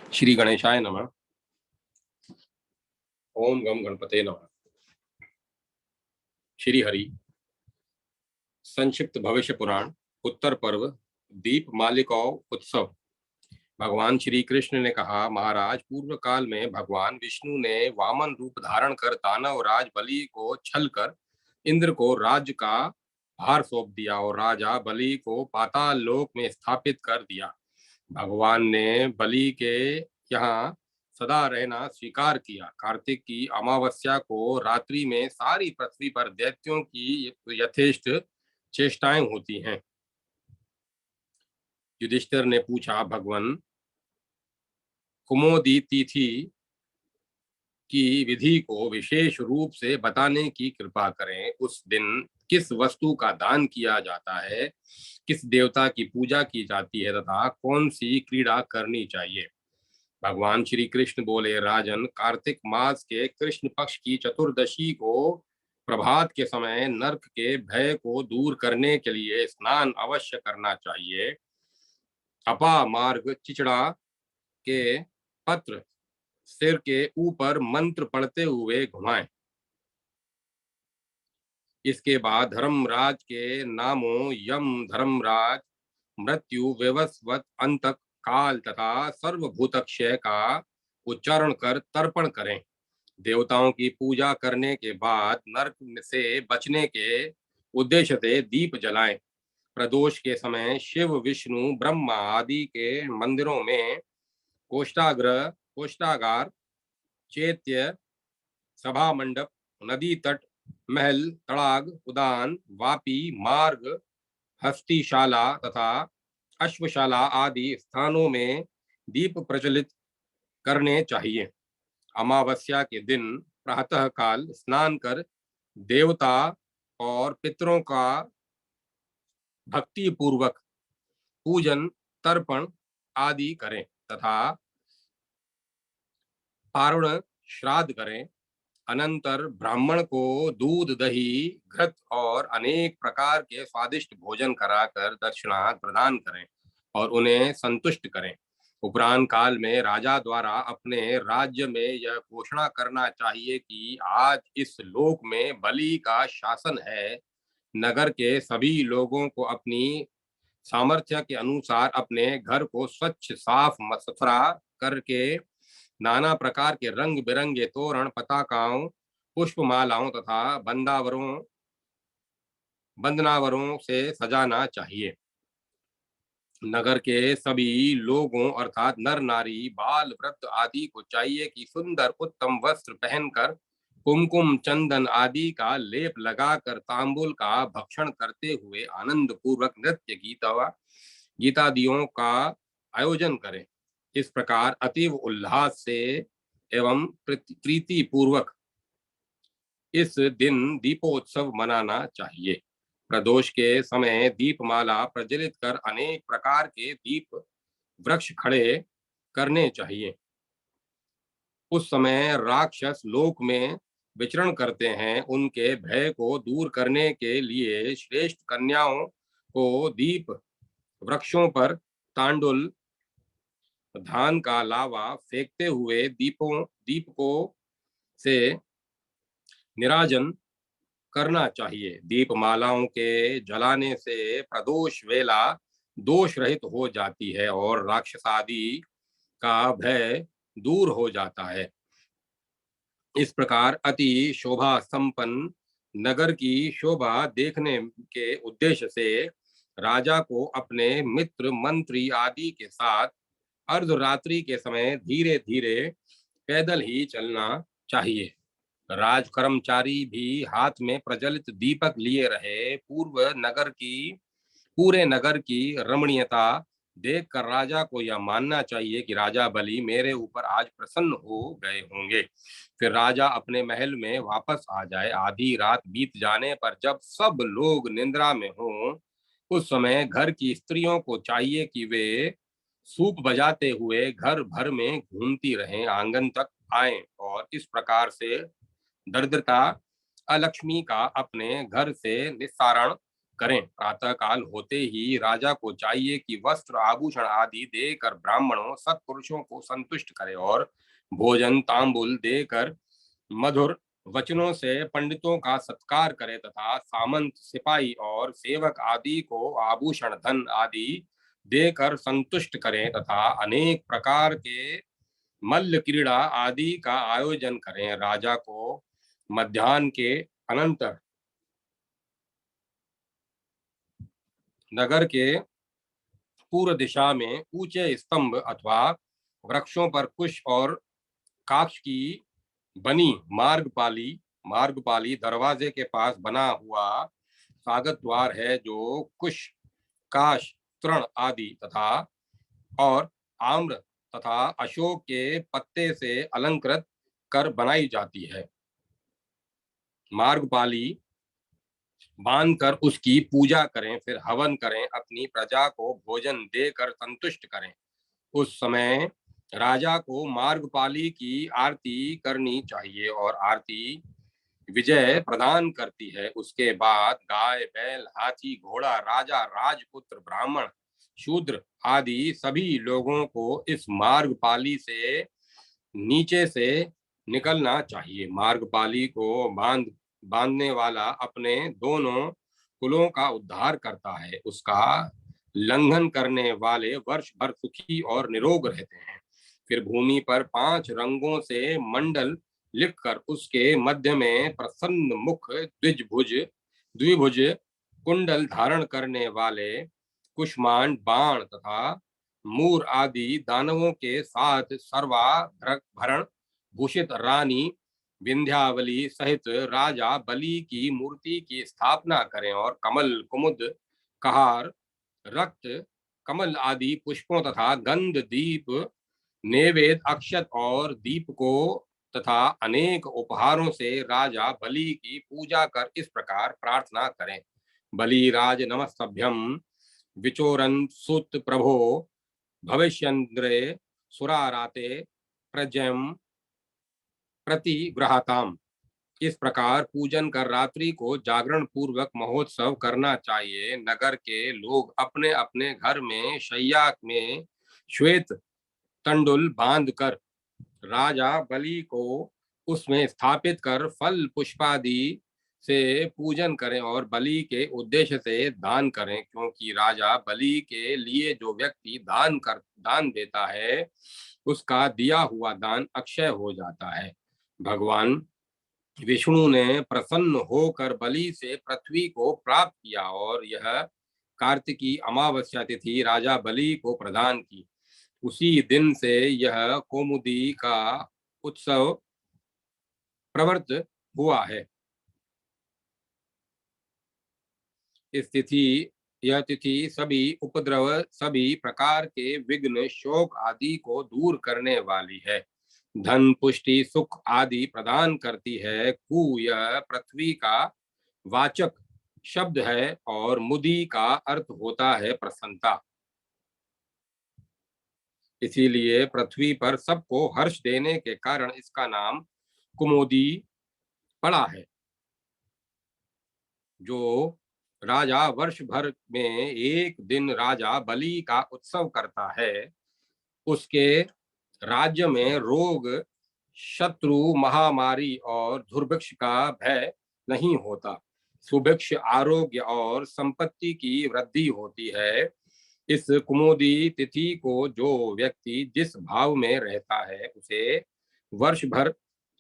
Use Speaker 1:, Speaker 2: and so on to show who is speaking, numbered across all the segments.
Speaker 1: श्री गणेशाय नमः। ओम गम गणपते नमः। श्री हरि। संक्षिप्त भविष्य पुराण उत्तर पर्व दीप मालिकौ उत्सव। भगवान श्री कृष्ण ने कहा, महाराज, पूर्व काल में भगवान विष्णु ने वामन रूप धारण कर दानव राज बलि को छल कर इंद्र को राज्य का भार सौंप दिया और राजा बलि को पाताल लोक में स्थापित कर दिया। भगवान ने बलि के यहाँ सदा रहना स्वीकार किया। कार्तिक की अमावस्या को रात्रि में सारी पृथ्वी पर दैत्यों की यथेष्ट चेष्टाएं होती हैं। युधिष्ठिर ने पूछा, भगवान, कुमोदी तिथि की विधि को विशेष रूप से बताने की कृपा करें। उस दिन किस वस्तु का दान किया जाता है, किस देवता की पूजा की जाती है तथा कौन सी क्रीड़ा करनी चाहिए। भगवान श्री कृष्ण बोले, राजन, कार्तिक मास के कृष्ण पक्ष की चतुर्दशी को प्रभात के समय नरक के भय को दूर करने के लिए स्नान अवश्य करना चाहिए। अपा मार्ग चिचड़ा के पत्र सिर के ऊपर मंत्र पढ़ते हुए घुमाएं। इसके बाद धर्मराज के नामों यम, धर्मराज, मृत्यु, व्यवस्वत, अंतक, काल तथा सर्वभूतक्षय का उच्चारण कर तर्पण करें। देवताओं की पूजा करने के बाद नरक से बचने के उद्देश्य से दीप जलाएं। प्रदोष के समय शिव, विष्णु, ब्रह्मा आदि के मंदिरों में कोष्ठाग्र, कोष्ठागार, चैत्य, सभा मंडप, नदी तट, महल, तड़ाग, उद्यान, वापी, मार्ग, हस्तिशाला तथा अश्वशाला आदि स्थानों में दीप प्रज्वलित करने चाहिए। अमावस्या के दिन प्रातः काल स्नान कर देवता और पितरों का भक्ति पूर्वक पूजन, तर्पण आदि करें तथा पारण श्राद्ध करें। अनंतर ब्राह्मण को दूध, दही, घृत और अनेक प्रकार के स्वादिष्ट भोजन कराकर दक्षिणा प्रदान करें और उन्हें संतुष्ट करें। उपरांत काल में राजा द्वारा अपने राज्य में यह घोषणा करना चाहिए कि आज इस लोक में बलि का शासन है। नगर के सभी लोगों को अपनी सामर्थ्य के अनुसार अपने घर को स्वच्छ, साफ सुथरा करके नाना प्रकार के रंग बिरंगे तोरण, पताकाओं, पुष्पमालाओं तथा बंदनावरों से सजाना चाहिए। नगर के सभी लोगों अर्थात नर नारी, बाल वृद्ध आदि को चाहिए कि सुंदर उत्तम वस्त्र पहनकर कुमकुम, चंदन आदि का लेप लगाकर तांबूल का भक्षण करते हुए आनंद पूर्वक नृत्य, गीतादियों का आयोजन करें। इस प्रकार अतीव उल्लास से एवं प्रीति पूर्वक इस दिन दीपोत्सव मनाना चाहिए। प्रदोष के समय दीपमाला प्रज्वलित कर अनेक प्रकार के दीप वृक्ष खड़े करने चाहिए। उस समय राक्षस लोक में विचरण करते हैं। उनके भय को दूर करने के लिए श्रेष्ठ कन्याओं को दीप वृक्षों पर तांडुल, धान का लावा फेंकते हुए दीपकों से निराजन करना चाहिए। दीपमालाओं के जलाने से प्रदोष वेला दोष रहित हो जाती है और राक्षसादि का भय दूर हो जाता है। इस प्रकार अति शोभा संपन्न नगर की शोभा देखने के उद्देश्य से राजा को अपने मित्र, मंत्री आदि के साथ अर्धरात्रि के समय धीरे धीरे पैदल ही चलना चाहिए। राज कर्मचारी भी हाथ में प्रज्वलित दीपक लिए रहे। पूरे नगर की रमणीयता देखकर राजा को यह मानना चाहिए कि राजा बलि मेरे ऊपर आज प्रसन्न हो गए होंगे। फिर राजा अपने महल में वापस आ जाए। आधी रात बीत जाने पर जब सब लोग निद्रा में हों, उस समय घर की स्त्रियों को चाहिए कि वे सूप बजाते हुए घर भर में घूमती रहें, आंगन तक आए और इस प्रकार से दरिद्रता, अलक्ष्मी का अपने घर से निस्तारण करें। प्रातः काल होते ही राजा को चाहिए कि वस्त्र आभूषण आदि देकर ब्राह्मणों सत्पुरुषों को संतुष्ट करे और भोजन तांबुल देकर मधुर वचनों से पंडितों का सत्कार करे तथा सामंत सिपाही और सेवक आदि को आभूषण धन आदि देकर संतुष्ट करें तथा अनेक प्रकार के मल्ल क्रीड़ा आदि का आयोजन करें। राजा को मध्याह्न के अनंतर नगर के पूर्व दिशा में ऊंचे स्तंभ अथवा वृक्षों पर कुश और काक्ष की बनी मार्गपाली दरवाजे के पास बना हुआ स्वागत द्वार है, जो कुश काश तृण आदि तथा और आम्र तथा अशोक के पत्ते से अलंकृत कर बनाई जाती है। मार्गपाली बांधकर उसकी पूजा करें, फिर हवन करें, अपनी प्रजा को भोजन देकर संतुष्ट करें। उस समय राजा को मार्गपाली की आरती करनी चाहिए और आरती विजय प्रदान करती है। उसके बाद गाय बैल हाथी घोड़ा राजा राजपुत्र ब्राह्मण शूद्र आदि सभी लोगों को इस मार्गपाली से नीचे से निकलना चाहिए। मार्गपाली को बांधने वाला अपने दोनों कुलों का उद्धार करता है। उसका लंघन करने वाले वर्ष भर सुखी और निरोग रहते हैं। फिर भूमि पर 5 रंगों से मंडल लिखकर उसके मध्य में प्रसन्न मुख द्विभुज कुंडल धारण करने वाले कुष्मांड बाण तथा मूर आदि दानवों के साथ सर्वाभरण भूषित रानी विंध्यावली सहित राजा बलि की मूर्ति की स्थापना करें और कमल कुमुद कहार रक्त कमल आदि पुष्पों तथा गंध दीप नैवेद्य अक्षत और दीप को तथा अनेक उपहारों से राजा बलि की पूजा कर इस प्रकार प्रार्थना करें। बलिराज नमस्तभ्यम विचोरन सुत प्रभो भविष्यन्द्रे सुराराते प्रजयम प्रतिग्रहाताम। इस प्रकार पूजन कर रात्रि को जागरण पूर्वक महोत्सव करना चाहिए। नगर के लोग अपने अपने घर में शैया में श्वेत तंडुल बांध कर राजा बलि को उसमें स्थापित कर फल पुष्पादि से पूजन करें और बलि के उद्देश्य से दान करें, क्योंकि राजा बलि के लिए जो व्यक्ति दान देता है उसका दिया हुआ दान अक्षय हो जाता है। भगवान विष्णु ने प्रसन्न होकर बलि से पृथ्वी को प्राप्त किया और यह कार्तिकी अमावस्या तिथि राजा बलि को प्रदान की। उसी दिन से यह कौमुदी का उत्सव प्रवृत्त हुआ है। यह तिथि सभी उपद्रव सभी प्रकार के विघ्न शोक आदि को दूर करने वाली है। धन पुष्टि सुख आदि प्रदान करती है। कु यह पृथ्वी का वाचक शब्द है और मुदी का अर्थ होता है प्रसन्नता। इसीलिए पृथ्वी पर सबको हर्ष देने के कारण इसका नाम कुमोदी पड़ा है। जो राजा वर्ष भर में एक दिन राजा बलि का उत्सव करता है, उसके राज्य में रोग शत्रु महामारी और दुर्भिक्ष का भय नहीं होता। सुभिक्ष आरोग्य और संपत्ति की वृद्धि होती है। इस कुमोदी तिथि को जो व्यक्ति जिस भाव में रहता है उसे वर्ष भर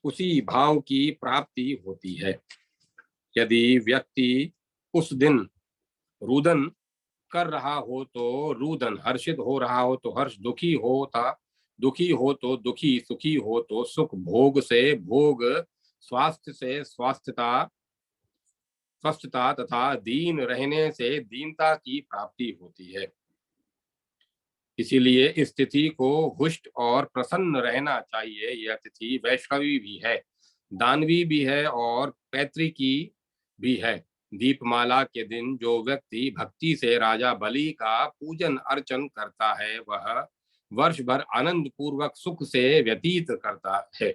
Speaker 1: उसी भाव की प्राप्ति होती है। यदि व्यक्ति उस दिन रुदन कर रहा हो तो रुदन, हर्षित हो रहा हो तो हर्ष, दुखी हो तो दुखी, सुखी हो तो सुख, भोग से भोग, स्वास्थ्य से स्वस्थता तथा दीन रहने से दीनता की प्राप्ति होती है। इसीलिए इस तिथि को हुष्ट और प्रसन्न रहना चाहिए। यह तिथि वैष्णवी भी है, दानवी भी है और पैतृकी भी है। दीपमाला के दिन जो व्यक्ति भक्ति से राजा बलि का पूजन अर्चन करता है वह वर्ष भर आनंद पूर्वक सुख से व्यतीत करता है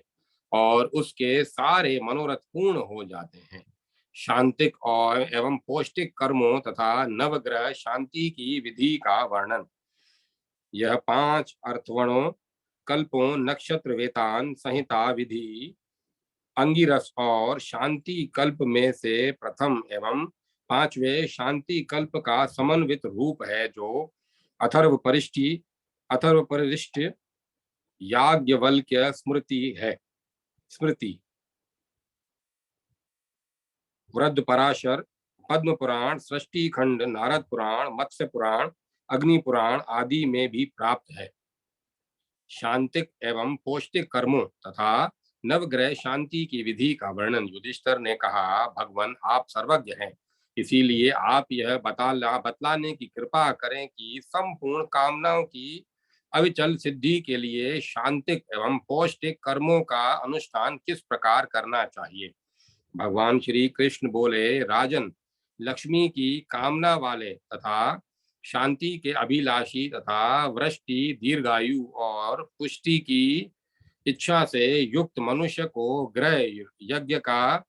Speaker 1: और उसके सारे मनोरथ पूर्ण हो जाते हैं। शांतिक और एवं पौष्टिक कर्मों तथा नवग्रह शांति की विधि का वर्णन। यह 5 अर्थवर्णों, कल्पों, नक्षत्र, वेतान, संहिता, विधि, अंगिरस और शांति कल्प में से प्रथम एवं 5वें शांति कल्प का समन्वित रूप है, जो अथर्वपरिष्ठ याज्ञवल्क्य स्मृति है। स्मृति, वृद्ध पराशर, पद्म पुराण, सृष्टि खंड, नारद पुराण, मत्स्य पुराण, अग्नि पुराण आदि में भी प्राप्त है। शांतिक एवं पौष्टिक कर्मों तथा नवग्रह शांति की विधि का वर्णन। युधिष्ठिर ने कहा, भगवान आप सर्वज्ञ हैं, इसीलिए आप यह बतलाने की कृपा करें कि संपूर्ण कामनाओं की अविचल सिद्धि के लिए शांतिक एवं पौष्टिक कर्मों का अनुष्ठान किस प्रकार करना चाहिए। भगवान श्री कृष्ण बोले, राजन, लक्ष्मी की कामना वाले तथा शांति के अभिलाषी तथा वृष्टि, दीर्घायु और पुष्टि की इच्छा से युक्त मनुष्य को गृह यज्ञ का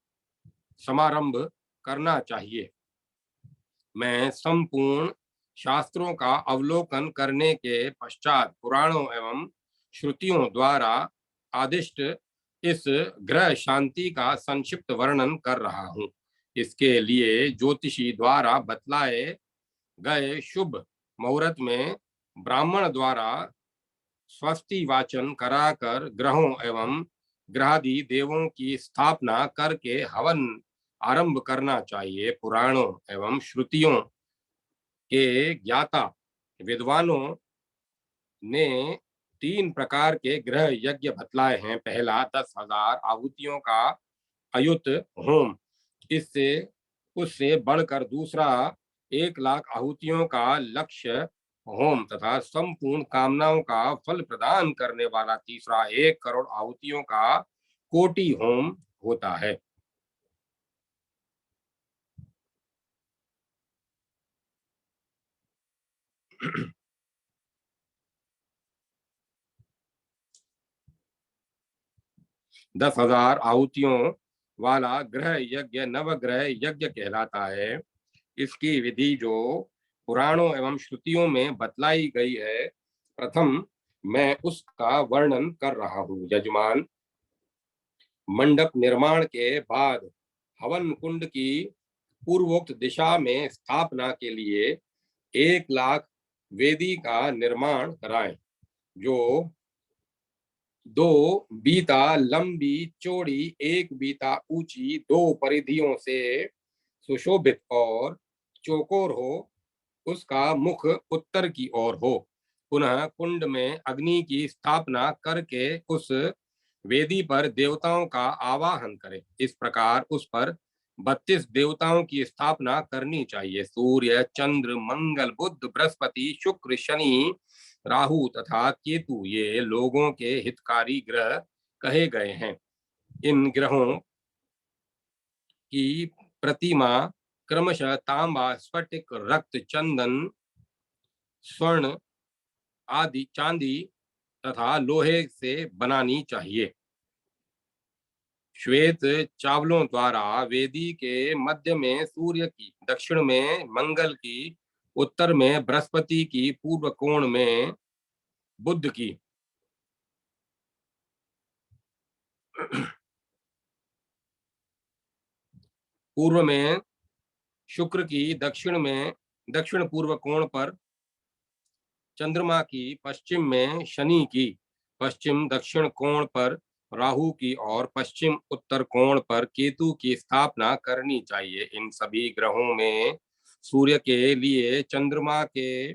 Speaker 1: समारंभ करना चाहिए। मैं संपूर्ण शास्त्रों का अवलोकन करने के पश्चात पुराणों एवं श्रुतियों द्वारा आदिष्ट इस ग्रह शांति का संक्षिप्त वर्णन कर रहा हूँ। इसके लिए ज्योतिषी द्वारा बतलाए गए शुभ मुहूर्त में ब्राह्मण द्वारा स्वस्ति वाचन कराकर ग्रहों एवं ग्रहादि देवों की स्थापना करके हवन आरंभ करना चाहिए। पुराणों एवं श्रुतियों के ज्ञाता विद्वानों ने 3 प्रकार के ग्रह यज्ञ बतलाए हैं। पहला 10,000 आहुतियों का अयुत होम, इससे उससे बढ़कर दूसरा 1,00,000 आहुतियों का लक्ष्य होम तथा संपूर्ण कामनाओं का फल प्रदान करने वाला तीसरा 1 करोड़ आहुतियों का कोटि होम होता है। दस हजार आहुतियों वाला ग्रह यज्ञ नवग्रह यज्ञ कहलाता है। इसकी विधि जो पुराणों एवं श्रुतियों में बतलाई गई है, प्रथम मैं उसका वर्णन कर रहा हूँ। यजमान मंडप निर्माण के बाद हवन कुंड की पूर्वोक्त दिशा में स्थापना के लिए 1,00,000 वेदी का निर्माण कराएं, जो 2 बीता लंबी चौड़ी 1 बीता ऊंची 2 परिधियों से सुशोभित और चौकोर हो। उसका मुख उत्तर की ओर हो। पुनः कुंड में अग्नि की स्थापना करके उस वेदी पर देवताओं का आवाहन करें। इस प्रकार उस पर 32 देवताओं की स्थापना करनी चाहिए। सूर्य, चंद्र, मंगल, बुध, बृहस्पति, शुक्र, शनि, राहु तथा केतु ये लोगों के हितकारी ग्रह कहे गए हैं। इन ग्रहों की प्रतिमा क्रमशः तांबा, स्फटिक, रक्त, चंदन, स्वर्ण आदि, चांदी तथा लोहे से बनानी चाहिए। श्वेत चावलों द्वारा वेदी के मध्य में सूर्य की, दक्षिण में मंगल की, उत्तर में बृहस्पति की, पूर्व कोण में बुध की, पूर्व में शुक्र की, दक्षिण पूर्व कोण पर चंद्रमा की, पश्चिम में शनि की, पश्चिम दक्षिण कोण पर राहु की और पश्चिम उत्तर कोण पर केतु की स्थापना करनी चाहिए। इन सभी ग्रहों में सूर्य के लिए चंद्रमा के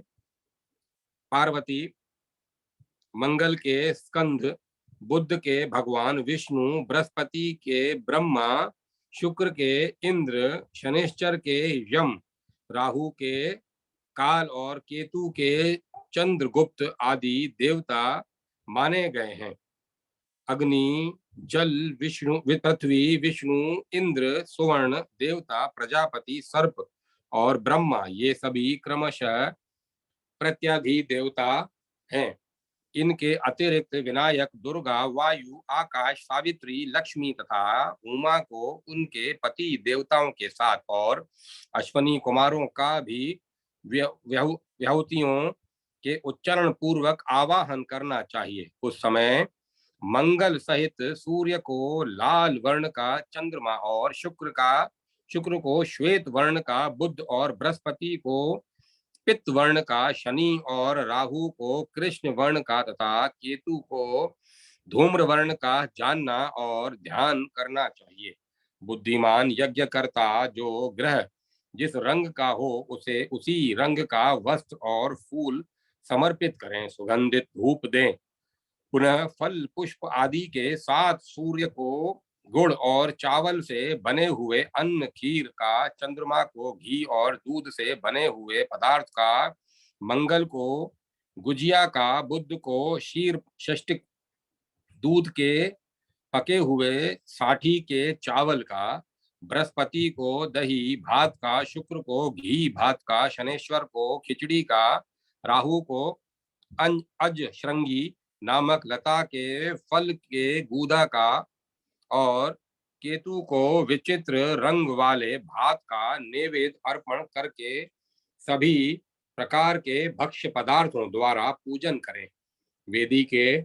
Speaker 1: पार्वती, मंगल के स्कंद, बुध के भगवान विष्णु, बृहस्पति के ब्रह्मा, शुक्र के इंद्र, शनिश्चर के यम, राहु के काल और केतु के चंद्रगुप्त आदि देवता माने गए हैं। अग्नि, जल, विष्णु, पृथ्वी, विष्णु, इंद्र, सुवर्ण देवता, प्रजापति, सर्प और ब्रह्मा ये सभी क्रमशः प्रत्याधि देवता हैं। इनके अतिरिक्त विनायक, दुर्गा, वायु, आकाश, सावित्री, लक्ष्मी तथा उमा को उनके पति देवताओं के साथ और अश्वनी कुमारों का भी व्याहुतियों के उच्चारण पूर्वक आवाहन करना चाहिए। उस समय मंगल सहित सूर्य को लाल वर्ण का चंद्रमा और शुक्र को श्वेत वर्ण का बुध और बृहस्पति को पित्त वर्ण का शनि और राहु को कृष्ण वर्ण का तथा केतु को धूम्र वर्ण का जानना और ध्यान करना चाहिए। बुद्धिमान यज्ञकर्ता जो ग्रह जिस रंग का हो उसे उसी रंग का वस्त्र और फूल समर्पित करें, सुगंधित धूप दें। पुनः फल पुष्प आदि के साथ सूर्य को गुड़ और चावल से बने हुए अन्न, खीर का, चंद्रमा को घी और दूध से बने हुए पदार्थ का, मंगल को गुजिया का, बुध को क्षीर षष्टिक दूध के पके हुए साठी के चावल का, बृहस्पति को दही भात का, शुक्र को घी भात का, शनेश्वर को खिचड़ी का, राहु को अज श्रृंगी नामक लता के फल के गूदा का और केतु को विचित्र रंग वाले भात का नैवेद्य अर्पण करके सभी प्रकार के भक्ष्य पदार्थों द्वारा पूजन करें। वेदी के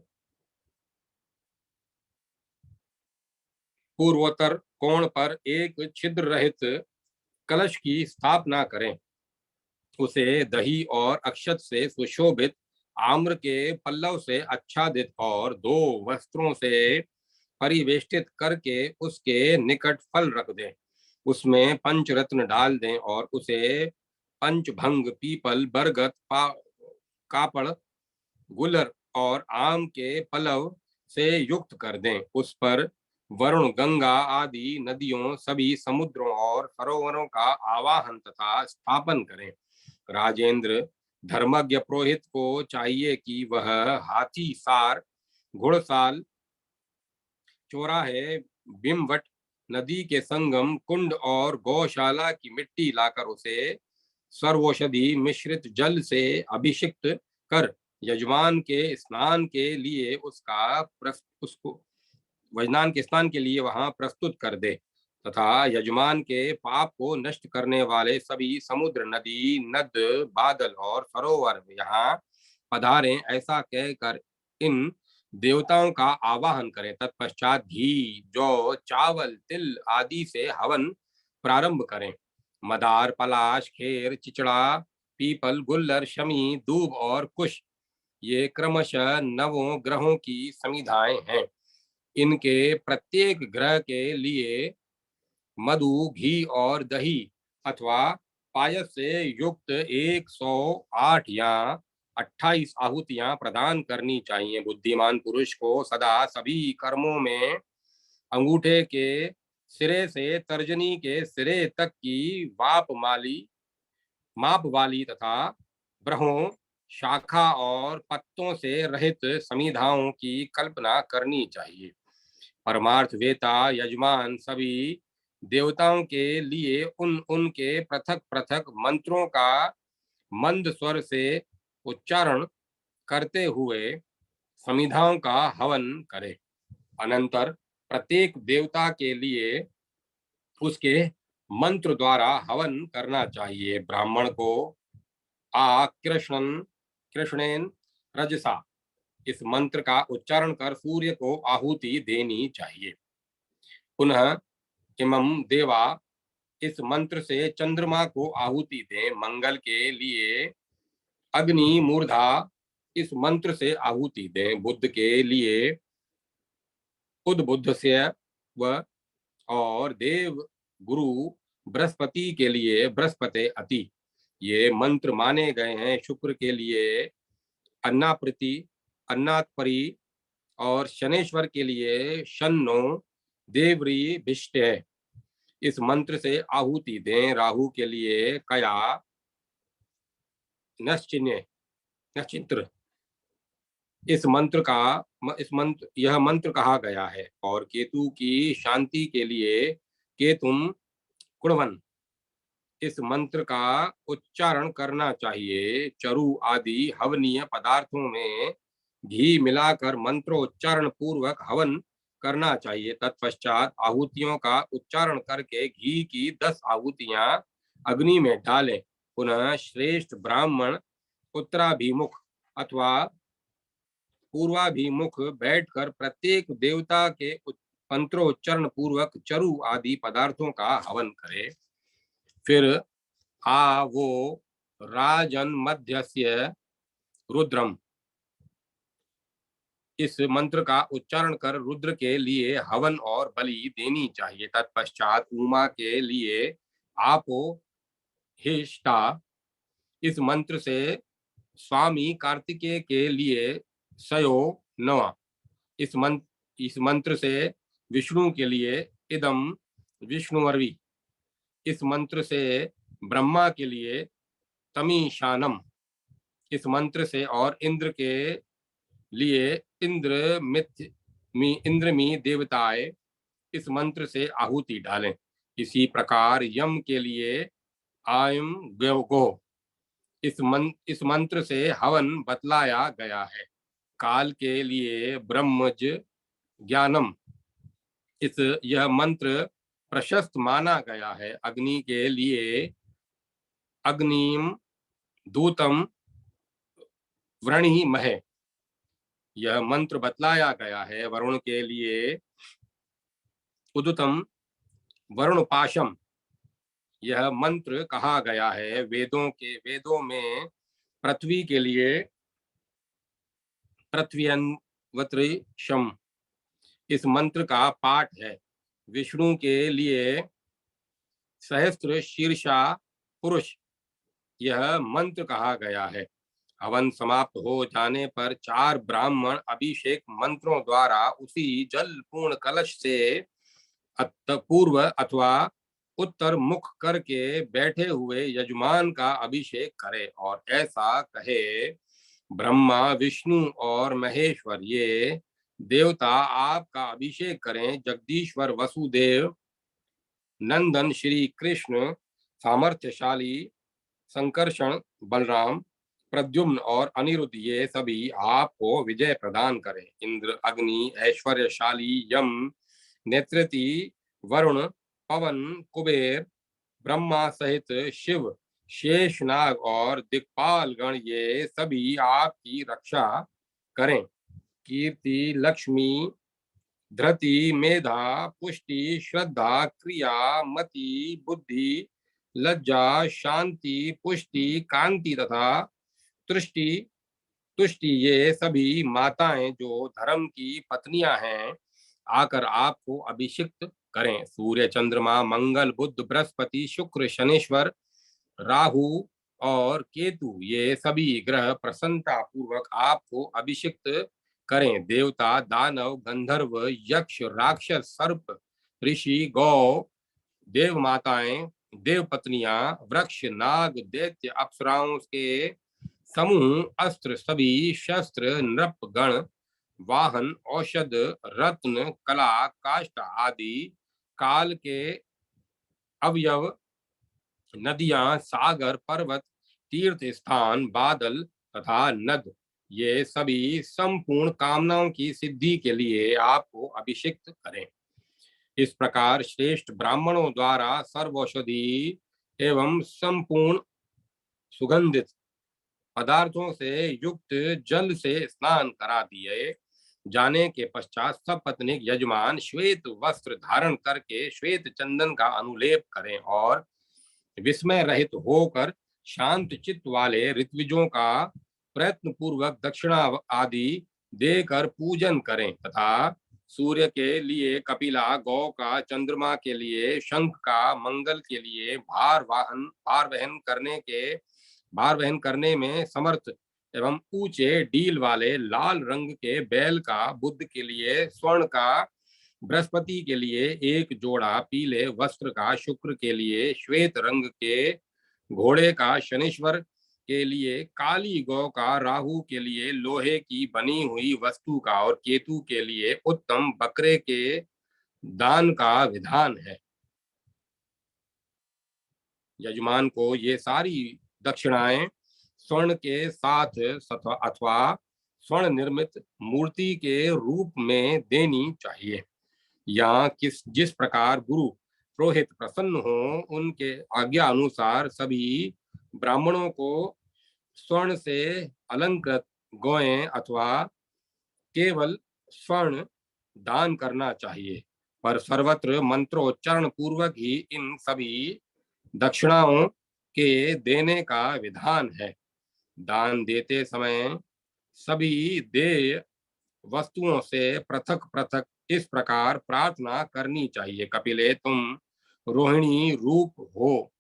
Speaker 1: पूर्वोत्तर कोण पर एक छिद्र रहित कलश की स्थापना करें। उसे दही और अक्षत से सुशोभित आम्र के पल्लव से आच्छादित और 2 वस्त्रों से परिवेष्टित करके उसके निकट फल रख दें। उसमें पंचरत्न डाल दें और उसे पंचभंग, पीपल, बरगद, कापड़, गुलर और आम के पल्लव से युक्त कर दें। उस पर वरुण, गंगा आदि नदियों, सभी समुद्रों और सरोवरों का आवाहन तथा स्थापन करें। राजेंद्र, धर्मज्ञ पुरोहित को चाहिए कि वह हाथी सार, घुड़साल, चौराहे, बिमवट, नदी के संगम, कुंड और गौशाला की मिट्टी लाकर उसे सर्वौषधि मिश्रित जल से अभिषिक्त कर यजमान के स्नान के लिए उसको वजनान के स्नान के लिए वहां प्रस्तुत कर दे तथा यजमान के पाप को नष्ट करने वाले सभी समुद्र, नदी, नद, बादल और सरोवर यहाँ पधारें, ऐसा कहकर इन देवताओं का आवाहन करें। तत्पश्चात घी, जौ, चावल, तिल आदि से हवन प्रारंभ करें। मदार, पलाश, खेर, चिचड़ा, पीपल, गुल्लर, शमी, दूब और कुश ये क्रमशः 9 ग्रहों की समिधाएं हैं। इनके प्रत्येक ग्रह के लिए मधु, घी और दही अथवा पायस से युक्त 108 या 28 आहुतियां प्रदान करनी चाहिए। बुद्धिमान पुरुष को सदा सभी कर्मों में अंगूठे के सिरे से तर्जनी के सिरे तक की माप वाली तथा ब्रहों, शाखा और पत्तों से रहित समिधाओं की कल्पना करनी चाहिए। परमार्थ वेता यजमान सभी देवताओं के लिए उनके पृथक पृथक मंत्रों का मंद स्वर से उच्चारण करते हुए समिधाओं का हवन करे। अनंतर प्रत्येक देवता के लिए उसके मंत्र द्वारा हवन करना चाहिए। ब्राह्मण को आ कृष्णेन रजसा इस मंत्र का उच्चारण कर सूर्य को आहुति देनी चाहिए। पुनः इमं देवा इस मंत्र से चंद्रमा को आहुति दें। मंगल के लिए अग्नि मूर्धा इस मंत्र से आहुति दें। बुद्ध के लिए उद्बुद्ध से व और देव गुरु बृहस्पति के लिए बृहस्पति अति ये मंत्र माने गए हैं। शुक्र के लिए अन्नाप्रति, अन्नात्परी और शनेश्वर के लिए शन्नो देवरी भिष्ट है। इस मंत्र से आहुति दें। राहु के लिए कया नश्चित्र यह मंत्र कहा गया है। और केतु की शांति के लिए केतुम कुड़वन इस मंत्र का उच्चारण करना चाहिए। चरु आदि हवनीय पदार्थों में घी मिलाकर मंत्रोच्चारण पूर्वक हवन करना चाहिए। तत्पश्चात आहुतियों का उच्चारण करके घी की 10 आहुतियां अग्नि में डालें। पुनः श्रेष्ठ ब्राह्मण उत्तराभिमुख अथवा पूर्वाभिमुख बैठकर प्रत्येक देवता के मंत्रोच्चारण पूर्वक चरु आदि पदार्थों का हवन करे। फिर आ वो राजन मध्यस्य रुद्रम, इस मंत्र का उच्चारण कर रुद्र के लिए हवन और बलि देनी चाहिए। तत्पश्चात उमा के लिए आपो हिष्टा, इस मंत्र से स्वामी कार्तिकेय के लिए सयो नवा, इस मंत्र से विष्णु के लिए इदम विष्णुवर्वी, इस मंत्र से ब्रह्मा के लिए तमीशानम, इस मंत्र से और इंद्र के लिए इंद्रमी देवताए, इस मंत्र से आहुति डालें। इसी प्रकार यम के लिए आयम गो, इस मंत्र से हवन बतलाया गया है। काल के लिए ब्रह्मज ज्ञानम, यह मंत्र प्रशस्त माना गया है। अग्नि के लिए अग्निम दूतम व्रणी महे, यह मंत्र बतलाया गया है। वरुण के लिए उदुतम वरुण पाशम, यह मंत्र कहा गया है। वेदों में पृथ्वी के लिए पृथ्व्यन्वत्रिशम, इस मंत्र का पाठ है। विष्णु के लिए सहस्त्र शीर्षा पुरुष, यह मंत्र कहा गया है। हवन समाप्त हो जाने पर 4 ब्राह्मण अभिषेक मंत्रों द्वारा उसी जल पूर्ण कलश से पूर्व अथवा उत्तर मुख करके बैठे हुए यजमान का अभिषेक करे और ऐसा कहे, ब्रह्मा विष्णु और महेश्वर ये देवता आपका अभिषेक करें। जगदीश्वर वसुदेव नंदन श्री कृष्ण, सामर्थ्यशाली संकर्षण बलराम, प्रद्युम्न और अनिरुद्ध ये सभी आपको विजय प्रदान करें। इंद्र, अग्नि, ऐश्वर्यशाली यम, नेत्रति, वरुण, पवन, कुबेर, ब्रह्मा सहित शिव, शेषनाग और दिक्पाल गण ये सभी आपकी रक्षा करें। कीर्ति, लक्ष्मी, धृति, मेधा, पुष्टि, श्रद्धा, क्रिया, मति, बुद्धि, लज्जा, शांति, पुष्टि, कांति तथा तुष्टि तुष्टि ये सभी माताएं जो धर्म की पत्नियां हैं आकर आपको अभिषिक्त करें। सूर्य, चंद्रमा, मंगल, बुध, बृहस्पति, शुक्र, शनेश्वर, राहु और केतु ये सभी ग्रह प्रसन्नता पूर्वक आपको अभिषिक्त करें। देवता, दानव, गंधर्व, यक्ष, राक्षस, सर्प, ऋषि, गौ, देव माताएं, देव पत्नियां, वृक्ष, नाग, दैत्य, अप्सराओं के समूह, अस्त्र, सभी शस्त्र, नृप गण, वाहन, औषध, रत्न, कला, काष्ठ आदि काल के अवयव, नदियां, सागर, पर्वत, तीर्थ स्थान, बादल तथा नद ये सभी संपूर्ण कामनाओं की सिद्धि के लिए आपको अभिषिक्त करें। इस प्रकार श्रेष्ठ ब्राह्मणों द्वारा सर्वौषधि एवं संपूर्ण सुगंधित पदार्थों से युक्त जल से स्नान करा दिए जाने के पश्चात सब पत्नी यजमान श्वेत वस्त्र धारण करके श्वेत चंदन का अनुलेप करें और विस्मय रहित होकर शांत चित्त वाले ऋत्विजों का प्रयत्न पूर्वक दक्षिणा आदि देकर पूजन करें तथा सूर्य के लिए कपिला, गौ का, चंद्रमा के लिए शंख का, मंगल के लिए भार वहन करने में समर्थ एवं ऊंचे डील वाले लाल रंग के बैल का, बुध के लिए स्वर्ण का, बृहस्पति के लिए एक जोड़ा पीले वस्त्र का, शुक्र के लिए श्वेत रंग के घोड़े का, शनीश्वर के लिए काली गौ का, राहु के लिए लोहे की बनी हुई वस्तु का और केतु के लिए उत्तम बकरे के दान का विधान है। यजमान को ये सारी दक्षिणाएं स्वर्ण के साथ अथवा स्वर्ण निर्मित मूर्ति के रूप में देनी चाहिए। या जिस प्रकार गुरु पुरोहित प्रसन्न हो, उनके आज्ञा अनुसार सभी ब्राह्मणों को स्वर्ण से अलंकृत गौएं अथवा केवल स्वर्ण दान करना चाहिए। पर सर्वत्र मंत्रोच्चारण पूर्वक ही इन सभी दक्षिणाओं के देने का विधान है। दान देते समय सभी देय वस्तुओं से पृथक पृथक इस प्रकार प्रार्थना करनी चाहिए। कपिले, तुम रोहिणी रूप हो,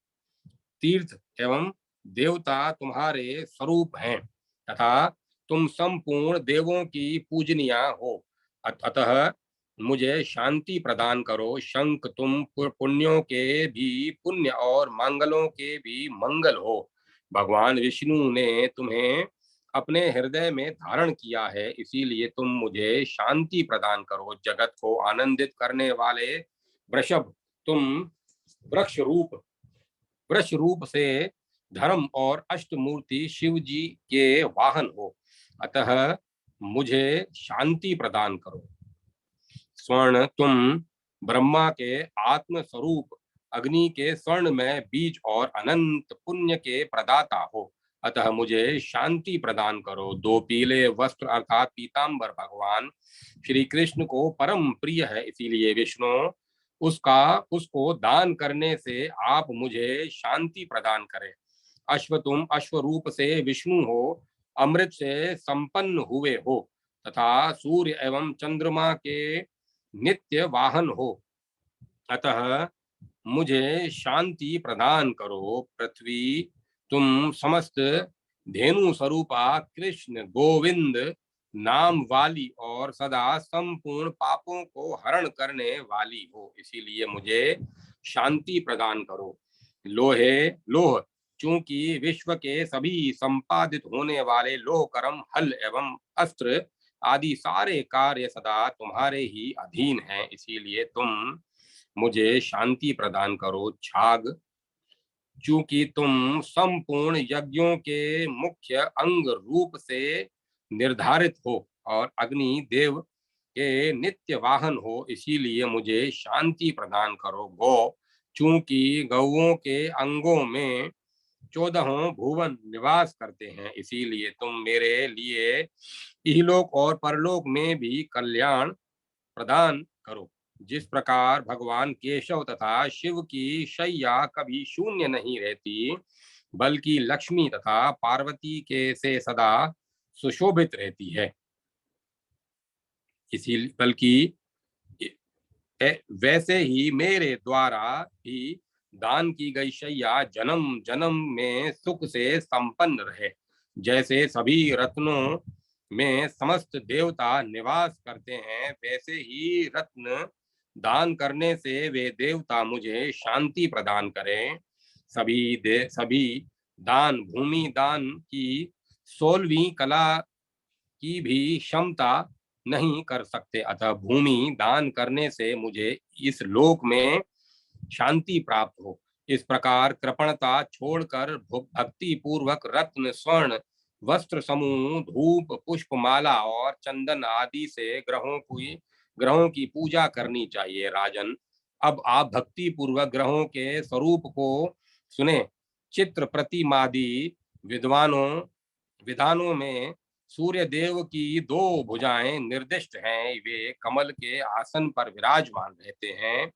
Speaker 1: तीर्थ एवं देवता तुम्हारे स्वरूप हैं, तथा तुम संपूर्ण देवों की पूजनिया हो। अतः मुझे शांति प्रदान करो। शंख, तुम पुण्यों के भी पुण्य और मंगलों के भी मंगल हो। भगवान विष्णु ने तुम्हें अपने हृदय में धारण किया है, इसीलिए तुम मुझे शांति प्रदान करो। जगत को आनंदित करने वाले वृषभ, तुम वृक्ष रूप वृक्ष रूप से धर्म और अष्टमूर्ति शिव जी के वाहन हो, अतः मुझे शांति प्रदान करो। स्वर्ण, तुम ब्रह्मा के आत्म स्वरूप, अग्नि के स्वर्ण में बीज और अनंत पुण्य के प्रदाता हो, अतः मुझे शांति प्रदान करो। दो पीले वस्त्र अर्थात पीतांबर भगवान श्री कृष्ण को परम प्रिय है, इसीलिए विष्णु उसको दान करने से आप मुझे शांति प्रदान करें। अश्व, तुम अश्व रूप से विष्णु हो, अमृत से संपन्न हुए हो, तथा सूर्य एवं चंद्रमा के नित्य वाहन हो, अतः मुझे शांति प्रदान करो। पृथ्वी, तुम समस्त धेनु स्वरूपा कृष्ण गोविंद नाम वाली और सदा संपूर्ण पापों को हरण करने वाली हो, इसीलिए मुझे शांति प्रदान करो। लोह, चूंकि विश्व के सभी संपादित होने वाले लोह, कर्म, हल एवं अस्त्र आदि सारे कार्य सदा तुम्हारे ही अधीन हैं, इसीलिए तुम मुझे शांति प्रदान करो। छाग, चूंकि तुम संपूर्ण यज्ञों के मुख्य अंग रूप से निर्धारित हो और अग्नि देव के नित्य वाहन हो, इसीलिए मुझे शांति प्रदान करो। गौ, चूंकि गौओं के अंगों में 14 भुवन निवास करते हैं, इसीलिए तुम मेरे लिए इहलोक और परलोक में भी कल्याण प्रदान करो। जिस प्रकार भगवान केशव तथा शिव की शैया कभी शून्य नहीं रहती, बल्कि लक्ष्मी तथा पार्वती के से सदा सुशोभित रहती है, इसी बल्कि वैसे ही मेरे द्वारा ही दान की गई शैया जन्म जन्म में सुख से संपन्न रहे। जैसे सभी रत्नों में समस्त देवता निवास करते हैं, वैसे ही रत्न दान करने से वे देवता मुझे शांति प्रदान करें। सभी दान भूमि दान की 16वीं कला की भी क्षमता नहीं कर सकते, अतः भूमि दान करने से मुझे इस लोक में शांति प्राप्त हो। इस प्रकार कृपणता छोड़कर भक्ति पूर्वक रत्न, स्वर्ण, वस्त्र समूह, धूप, पुष्पमाला और चंदन आदि से ग्रहों की पूजा करनी चाहिए। राजन, अब आप भक्ति पूर्वक ग्रहों के स्वरूप को सुने। चित्र प्रतिमादि विधानों में सूर्य देव की 2 भुजाएं निर्दिष्ट हैं। वे कमल के आसन पर विराजमान रहते हैं,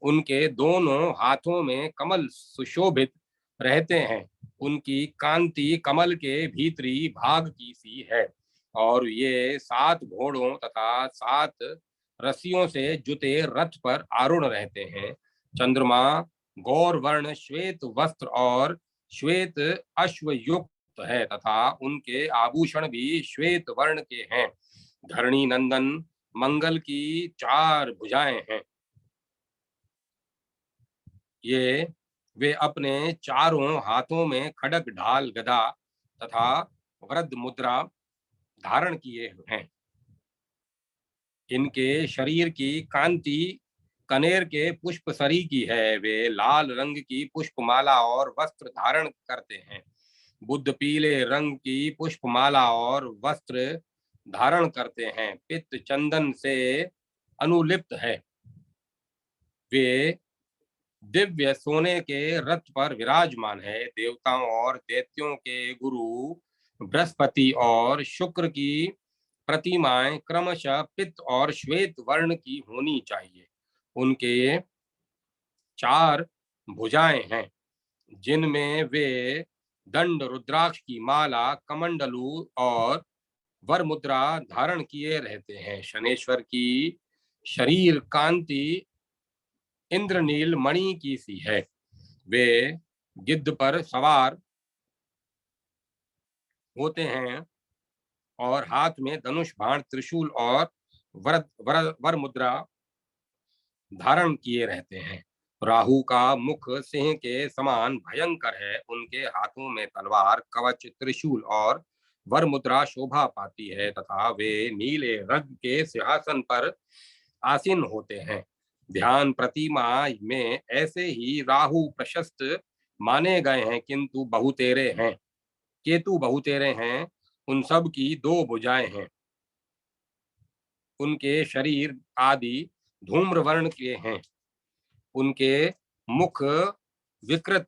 Speaker 1: उनके दोनों हाथों में कमल सुशोभित रहते हैं, उनकी कांति कमल के भीतरी भाग की सी है, और ये 7 घोड़ों तथा 7 रस्सियों से जुते रथ पर आरूढ़ रहते हैं। चंद्रमा गौर वर्ण श्वेत वस्त्र और श्वेत अश्व युक्त है, तथा उनके आभूषण भी श्वेत वर्ण के हैं। धरणी नंदन मंगल की 4 भुजाएं हैं। वे अपने चारों हाथों में खड्ग, ढाल, गदा तथा वृद्ध मुद्रा धारण किए हैं। इनके शरीर की कांति कनेर के पुष्प सरी की है। वे लाल रंग की पुष्पमाला और वस्त्र धारण करते हैं। बुद्ध पीले रंग की पुष्पमाला और वस्त्र धारण करते हैं, पित्त चंदन से अनुलिप्त है। वे दिव्य सोने के रथ पर विराजमान है। देवताओं और दैत्यों के गुरु बृहस्पति और शुक्र की प्रतिमाएं क्रमशः पित्त और श्वेत वर्ण की होनी चाहिए। उनके 4 भुजाएं हैं, जिनमें वे दंड, रुद्राक्ष की माला, कमंडलू और वर मुद्रा धारण किए रहते हैं। शनेश्वर की शरीर कांति इंद्रनील मणि की सी है। वे गिद्ध पर सवार होते हैं और हाथ में धनुष, बाण, त्रिशूल और वर मुद्रा धारण किए रहते हैं। राहु का मुख सिंह के समान भयंकर है। उनके हाथों में तलवार, कवच, त्रिशूल और वर मुद्रा शोभा पाती है तथा वे नीले रंग के सिंहासन पर आसीन होते हैं। ध्यान प्रतिमा में ऐसे ही राहु प्रशस्त माने गए हैं, किंतु बहुतेरे हैं। केतु बहुतेरे हैं। उन सब की 2 भुजाएं हैं। उनके शरीर आदि धूम्र वर्ण के हैं। उनके मुख विकृत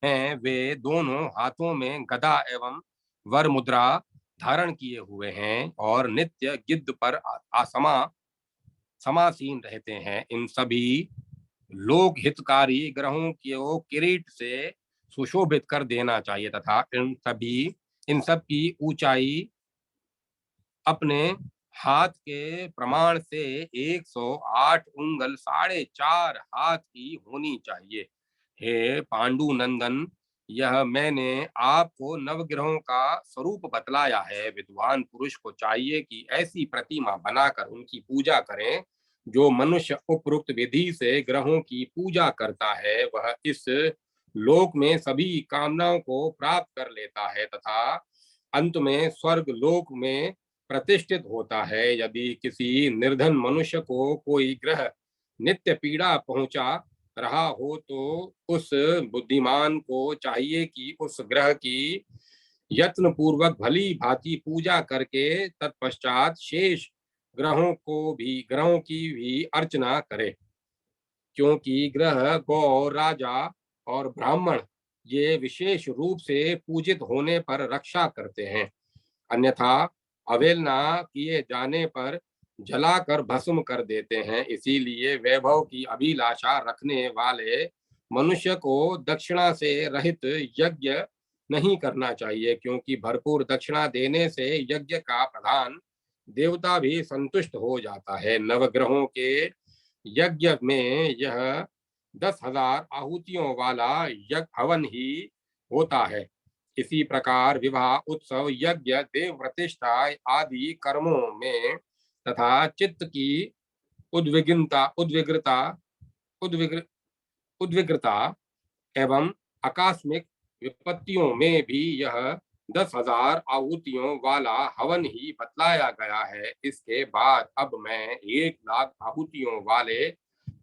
Speaker 1: हैं। वे दोनों हाथों में गदा एवं वर मुद्रा धारण किए हुए हैं और नित्य गिद्ध पर समासीन रहते हैं। इन सभी लोक हितकारी ग्रहों को किरीट से सुशोभित कर देना चाहिए तथा इन सब की ऊंचाई अपने हाथ के प्रमाण से 108 उंगल 4.5 हाथ की होनी चाहिए। हे पांडु नंदन, यह मैंने आपको नवग्रहों का स्वरूप बतलाया है। विद्वान पुरुष को चाहिए कि ऐसी प्रतिमा बनाकर उनकी पूजा करें। जो मनुष्य उपरोक्त विधि से ग्रहों की पूजा करता है, वह इस लोक में सभी कामनाओं को प्राप्त कर लेता है तथा अंत में स्वर्ग लोक में प्रतिष्ठित होता है। यदि किसी निर्धन मनुष्य को कोई ग्रह नित्य पीड़ा पहुंचा रहा हो, तो उस बुद्धिमान को चाहिए कि उस ग्रह की यत्न पूर्वक भली भांति पूजा करके तत्पश्चात शेष ग्रहों की भी अर्चना करे, क्योंकि ग्रह, गौ, राजा और ब्राह्मण ये विशेष रूप से पूजित होने पर रक्षा करते हैं। अन्यथा अवहेलना किए जाने पर जलाकर भस्म कर देते हैं। इसीलिए वैभव की अभिलाषा रखने वाले मनुष्य को दक्षिणा से रहित यज्ञ नहीं करना चाहिए, क्योंकि भरपूर दक्षिणा देने से यज्ञ का प्रधान देवता भी संतुष्ट हो जाता है। नवग्रहों के यज्ञ में यह 10,000 आहुतियों वाला यज्ञ हवन ही होता है। इसी प्रकार विवाह, उत्सव, यज्ञ, देव प्रतिष्ठा आदि कर्मों में तथा चित्त की उद्विग्नता उद्विग्रता उद्विग्र उद्विग्रता एवं आकस्मिक विपत्तियों में भी यह 10,000 आहुतियों वाला हवन ही बतलाया गया है। इसके बाद अब मैं 1,00,000 आहुतियों वाले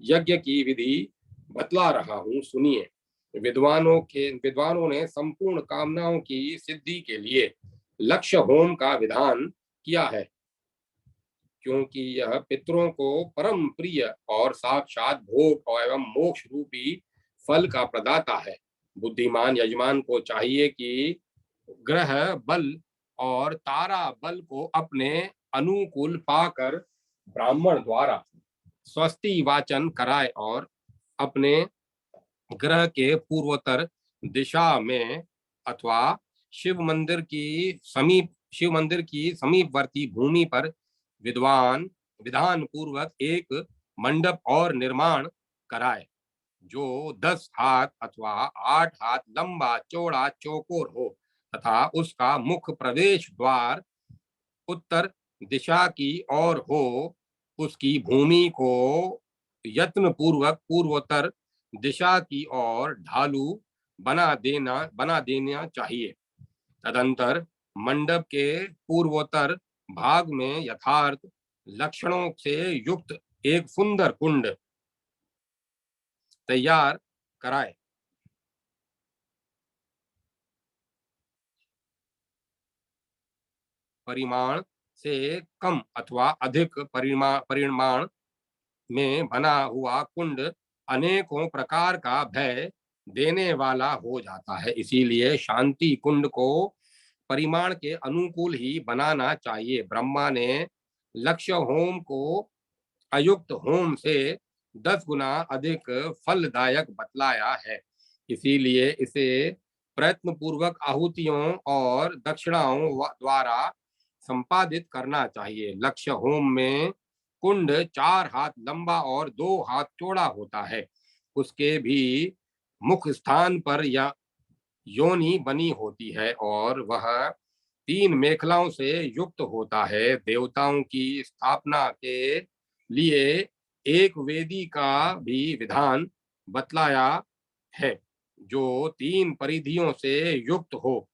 Speaker 1: यज्ञ की विधि बतला रहा हूँ, सुनिए। विद्वानों ने संपूर्ण कामनाओं की सिद्धि के लिए लक्ष्य होम का विधान किया है, क्योंकि यह पितरों को परम प्रिय और साक्षात भोग एवं मोक्ष रूपी फल का प्रदाता है। बुद्धिमान यजमान को चाहिए कि ग्रह बल और तारा बल को अपने अनुकूल पाकर ब्राह्मण द्वारा स्वस्ति वाचन कराए और अपने ग्रह के पूर्वोत्तर दिशा में अथवा शिव मंदिर की समीपवर्ती भूमि पर विधान पूर्वक एक मंडप और निर्माण कराए, जो 10 हाथ अथवा 8 हाथ लंबा चौड़ा चौकोर हो तथा उसका मुख्य प्रवेश द्वार उत्तर दिशा की ओर हो। उसकी भूमि को यत्न पूर्वक पूर्वोत्तर दिशा की ओर ढालू बना देना चाहिए। तदंतर मंडप के पूर्वोत्तर भाग में यथार्थ लक्षणों से युक्त एक सुंदर कुंड तैयार कराए। परिमाण से कम अथवा अधिक परिमाण में बना हुआ कुंड अनेकों प्रकार का भय देने वाला हो जाता है। इसीलिए शांति कुंड को परिमाण के अनुकूल ही बनाना चाहिए। ब्रह्मा ने लक्ष्य होम को अयुक्त होम से 10 गुना अधिक फलदायक बतलाया है। इसीलिए इसे प्रयत्न पूर्वक आहुतियों और दक्षिणाओं द्वारा संपादित करना चाहिए। लक्ष्य होम में कुंड 4 हाथ लंबा और 2 हाथ चौड़ा होता है। उसके भी मुख स्थान पर या योनि बनी होती है और वह 3 मेखलाओं से युक्त होता है। देवताओं की स्थापना के लिए एक वेदी का भी विधान बतलाया है जो 3 परिधियों से युक्त हो।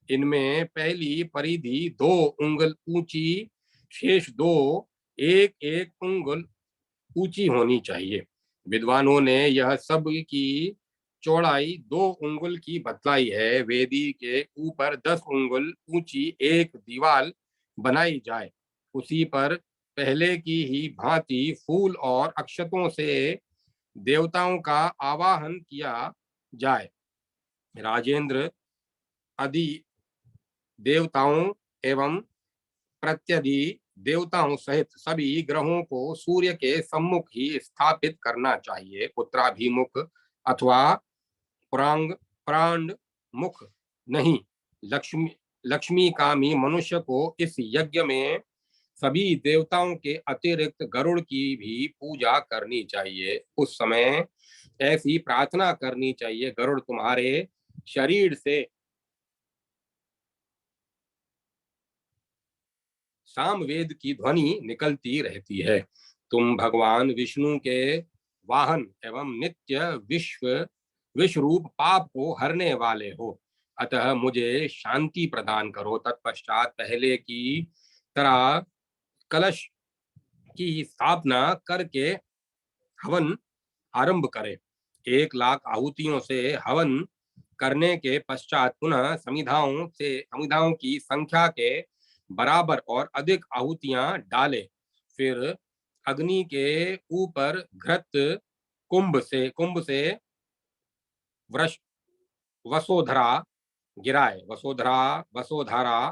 Speaker 1: इनमें पहली परिधि 2 उंगल ऊंची, शेष 2 एक एक उंगल ऊंची होनी चाहिए। विद्वानों ने यह सब की चौड़ाई 2 उंगल की बतलाई है। वेदी के ऊपर 10 उंगल ऊंची एक दीवार बनाई जाए, उसी पर पहले की ही भांति फूल और अक्षतों से देवताओं का आवाहन किया जाए। राजेंद्र आदि देवताओं एवं प्रत्यदि देवताओं सहित सभी ग्रहों को सूर्य के सम्मुख ही स्थापित करना चाहिए। उत्तराभिमुख अथवा प्रांग प्रांड मुख नहीं। लक्ष्मी लक्ष्मी कामी मनुष्य को इस यज्ञ में सभी देवताओं के अतिरिक्त गरुड़ की भी पूजा करनी चाहिए। उस समय ऐसी प्रार्थना करनी चाहिए, गरुड़ तुम्हारे शरीर से सामवेद की ध्वनि निकलती रहती है। तुम भगवान विष्णु के वाहन एवं नित्य विश्व रूप पाप को हरने वाले हो, अतः मुझे शांति प्रदान करो। तत्पश्चात पहले की तरह कलश की स्थापना करके हवन आरंभ करें। 1,00,000 आहुतियों से हवन करने के पश्चात पुनः समिधाओं की संख्या के बराबर और अधिक आहुतियां डालें। फिर अग्नि के ऊपर घृत कुंभ से वसोधरा गिराए। वसोधरा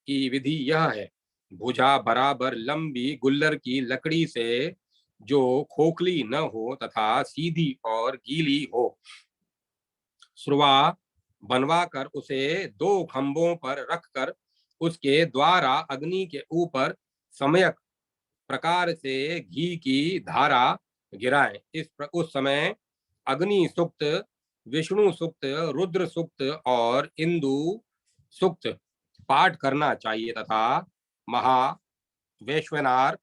Speaker 1: की विधि यह है, भुजा बराबर लंबी गुल्लर की लकड़ी से जो खोखली न हो तथा सीधी और गीली हो, सुरवा बनवाकर उसे 2 खंभों पर रखकर उसके द्वारा अग्नि के ऊपर सम्यक प्रकार से घी की धारा गिराए। उस समय अग्नि सूक्त, विष्णु सूक्त, रुद्र सूक्त और इंदु सूक्त पाठ करना चाहिए तथा महावैश्वनार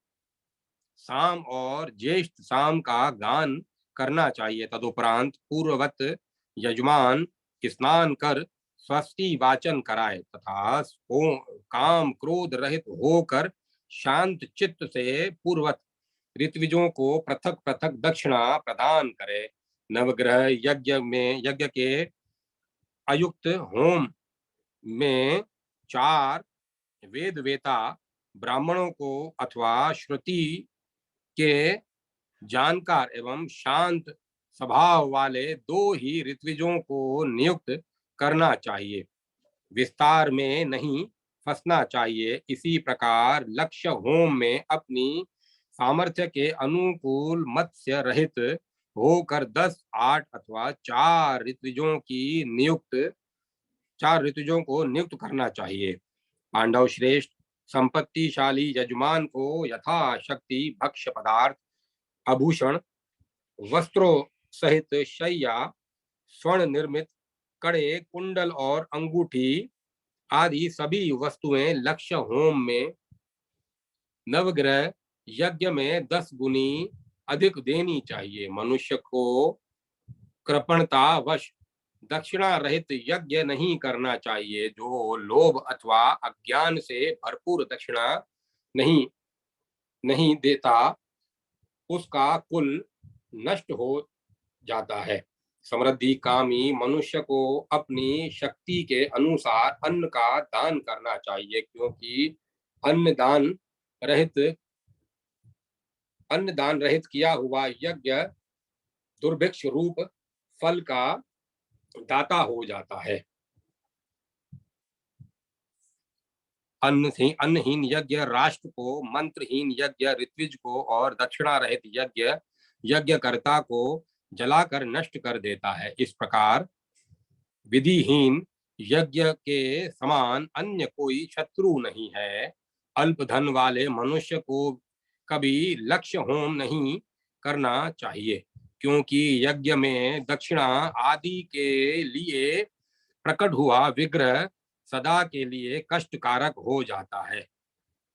Speaker 1: साम और ज्येष्ठ साम का गान करना चाहिए। तदुपरांत पूर्ववत यजमान स्नान कर स्वस्ति वाचन कराए तथा काम क्रोध रहित होकर शांत चित्त से पूर्वत ऋत्विजों को पृथक पृथक दक्षिणा प्रदान करे। नवग्रह यज्ञ के अयुक्त होम में 4 वेदवेता ब्राह्मणों को अथवा श्रुति के जानकार एवं शांत स्वभाव वाले 2 ही ऋत्विजों को नियुक्त करना चाहिए। विस्तार में नहीं फंसना चाहिए। इसी प्रकार लक्ष्य होम में अपनी सामर्थ्य के अनुकूल मत्स्य रहित होकर 10, 8 अथवा 4 ऋतुजों को नियुक्त करना चाहिए। पांडव श्रेष्ठ संपत्तिशाली यजमान को यथाशक्ति भक्ष्य पदार्थ, आभूषण, वस्त्रों सहित शैया, स्वर्ण निर्मित कड़े, कुंडल और अंगूठी आदि सभी वस्तुएं लक्ष्य होम में नवग्रह यज्ञ में 10 गुनी अधिक देनी चाहिए। मनुष्य को कृपणतावश दक्षिणा रहित यज्ञ नहीं करना चाहिए। जो लोभ अथवा अज्ञान से भरपूर दक्षिणा नहीं नहीं देता, उसका कुल नष्ट हो जाता है। समृद्धि कामी मनुष्य को अपनी शक्ति के अनुसार अन्न का दान करना चाहिए, क्योंकि अन्नदान रहित अन्नदान रहित किया हुआ यज्ञ दुर्भिक्ष रूप फल का दाता हो जाता है। अन्नहीन यज्ञ राष्ट्र को, मंत्रहीन यज्ञ ऋत्विज को और दक्षिणा रहित यज्ञ यज्ञकर्ता को जलाकर नष्ट कर देता है। इस प्रकार विधिहीन यज्ञ के समान अन्य कोई शत्रु नहीं है। अल्प धन वाले मनुष्य को कभी लक्ष्य होम नहीं करना चाहिए, क्योंकि यज्ञ में दक्षिणा आदि के लिए प्रकट हुआ विग्रह सदा के लिए कष्टकारक हो जाता है।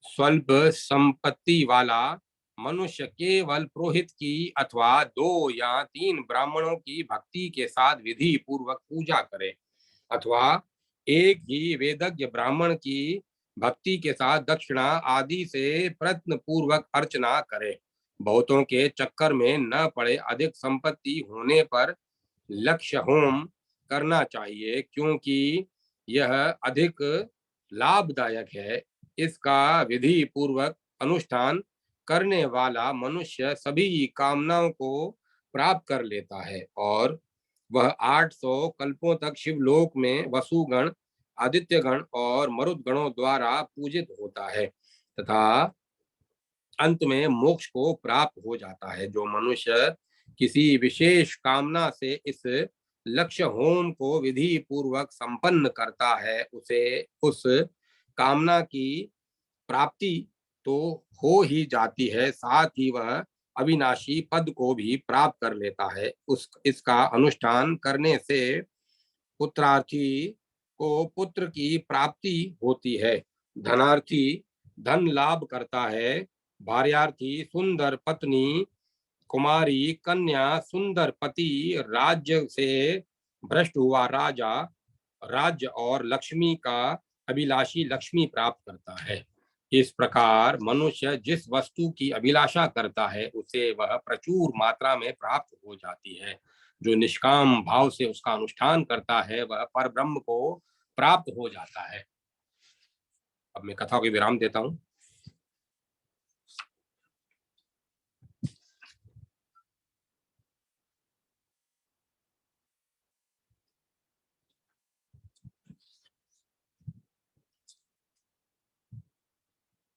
Speaker 1: स्वल्प संपत्ति वाला मनुष्य केवल पुरोहित की अथवा 2 या 3 ब्राह्मणों की भक्ति के साथ विधि पूर्वक पूजा करे, अथवा एक ही वेदज्ञ ब्राह्मण की भक्ति के साथ दक्षिणा आदि से प्रयत्न पूर्वक अर्चना करे। बहुतों के चक्कर में न पड़े। अधिक संपत्ति होने पर लक्ष्य होम करना चाहिए, क्योंकि यह अधिक लाभदायक है। इसका विधि पूर्वक अनुष्ठान करने वाला मनुष्य सभी कामनाओं को प्राप्त कर लेता है और वह 800 कल्पों तक शिवलोक में वसुगण, आदित्यगण और मरुदगणों द्वारा पूजित होता है तथा अंत में मोक्ष को प्राप्त हो जाता है। जो मनुष्य किसी विशेष कामना से इस लक्ष्य होम को विधि पूर्वक संपन्न करता है, उसे उस कामना की प्राप्ति तो हो ही जाती है, साथ ही वह अविनाशी पद को भी प्राप्त कर लेता है। इसका अनुष्ठान करने से पुत्रार्थी को पुत्र की प्राप्ति होती है, धनार्थी धन लाभ करता है, भार्यार्थी सुंदर पत्नी, कुमारी कन्या, सुंदर पति, राज्य से भ्रष्ट हुआ राजा राज्य और लक्ष्मी का अभिलाषी लक्ष्मी प्राप्त करता है। इस प्रकार मनुष्य जिस वस्तु की अभिलाषा करता है उसे वह प्रचुर मात्रा में प्राप्त हो जाती है। जो निष्काम भाव से उसका अनुष्ठान करता है वह परब्रह्म को प्राप्त हो जाता है। अब मैं कथा को विराम देता हूँ।